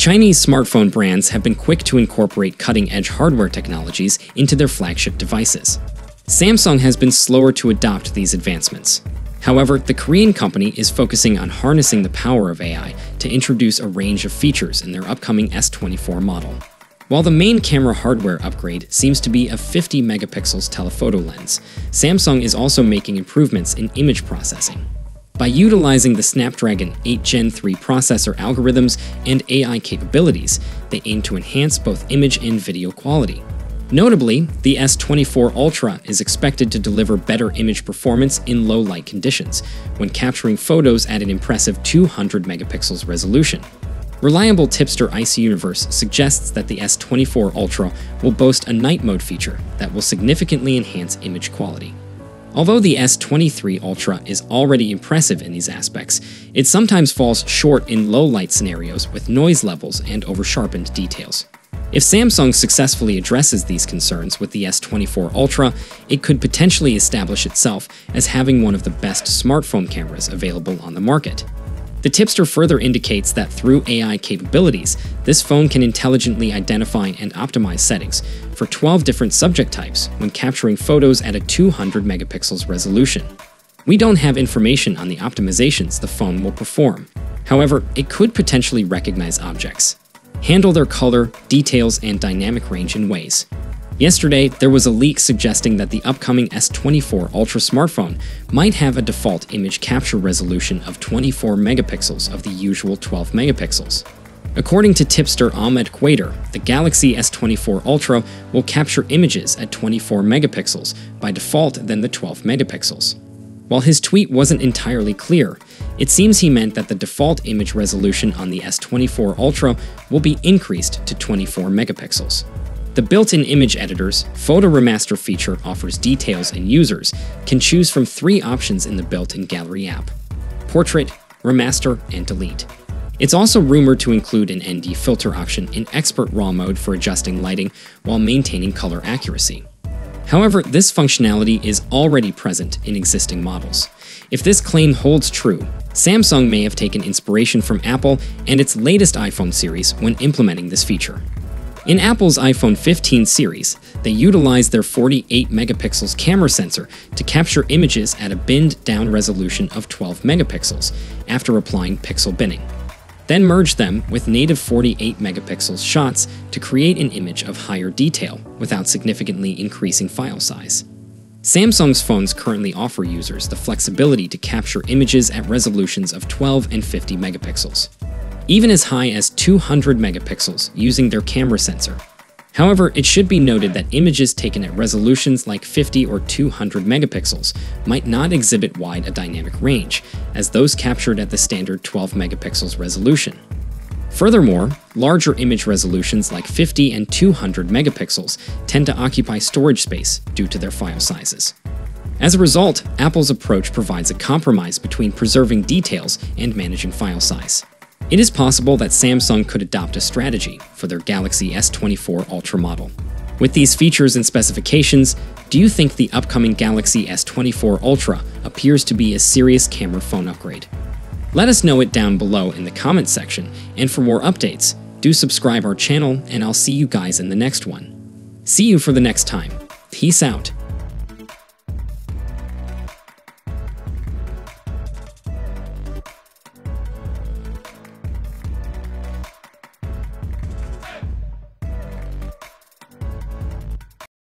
Chinese smartphone brands have been quick to incorporate cutting-edge hardware technologies into their flagship devices. Samsung has been slower to adopt these advancements. However, the Korean company is focusing on harnessing the power of AI to introduce a range of features in their upcoming S24 model. While the main camera hardware upgrade seems to be a 50 megapixels telephoto lens, Samsung is also making improvements in image processing. By utilizing the Snapdragon 8 Gen 3 processor algorithms and AI capabilities, they aim to enhance both image and video quality. Notably, the S24 Ultra is expected to deliver better image performance in low light conditions when capturing photos at an impressive 200 megapixels resolution. Reliable tipster Ice Universe suggests that the S24 Ultra will boast a night mode feature that will significantly enhance image quality. Although the S23 Ultra is already impressive in these aspects, it sometimes falls short in low light scenarios with noise levels and over-sharpened details. If Samsung successfully addresses these concerns with the S24 Ultra, it could potentially establish itself as having one of the best smartphone cameras available on the market. The tipster further indicates that through AI capabilities, this phone can intelligently identify and optimize settings for 12 different subject types when capturing photos at a 200 megapixels resolution. We don't have information on the optimizations the phone will perform. However, it could potentially recognize objects, handle their color, details, and dynamic range in ways. Yesterday, there was a leak suggesting that the upcoming S24 Ultra smartphone might have a default image capture resolution of 24 megapixels of the usual 12 megapixels. According to tipster Ahmed Quader, the Galaxy S24 Ultra will capture images at 24 megapixels by default than the 12 megapixels. While his tweet wasn't entirely clear, it seems he meant that the default image resolution on the S24 Ultra will be increased to 24 megapixels. The built-in image editor's Photo Remaster feature offers details, and users can choose from 3 options in the built-in Gallery app: Portrait, Remaster, and Delete. It's also rumored to include an ND filter option in Expert RAW mode for adjusting lighting while maintaining color accuracy. However, this functionality is already present in existing models. If this claim holds true, Samsung may have taken inspiration from Apple and its latest iPhone series when implementing this feature. In Apple's iPhone 15 series, they utilized their 48 megapixels camera sensor to capture images at a binned-down resolution of 12 megapixels after applying pixel binning, then merged them with native 48 megapixels shots to create an image of higher detail without significantly increasing file size. Samsung's phones currently offer users the flexibility to capture images at resolutions of 12 and 50 megapixels, even as high as 200 megapixels using their camera sensor. However, it should be noted that images taken at resolutions like 50 or 200 megapixels might not exhibit wide a dynamic range, as those captured at the standard 12 megapixels resolution. Furthermore, larger image resolutions like 50 and 200 megapixels tend to occupy storage space due to their file sizes. As a result, Apple's approach provides a compromise between preserving details and managing file size. It is possible that Samsung could adopt a strategy for their Galaxy S24 Ultra model. With these features and specifications, do you think the upcoming Galaxy S24 Ultra appears to be a serious camera phone upgrade? Let us know it down below in the comments section, and for more updates, do subscribe our channel, and I'll see you guys in the next one. See you for the next time. Peace out.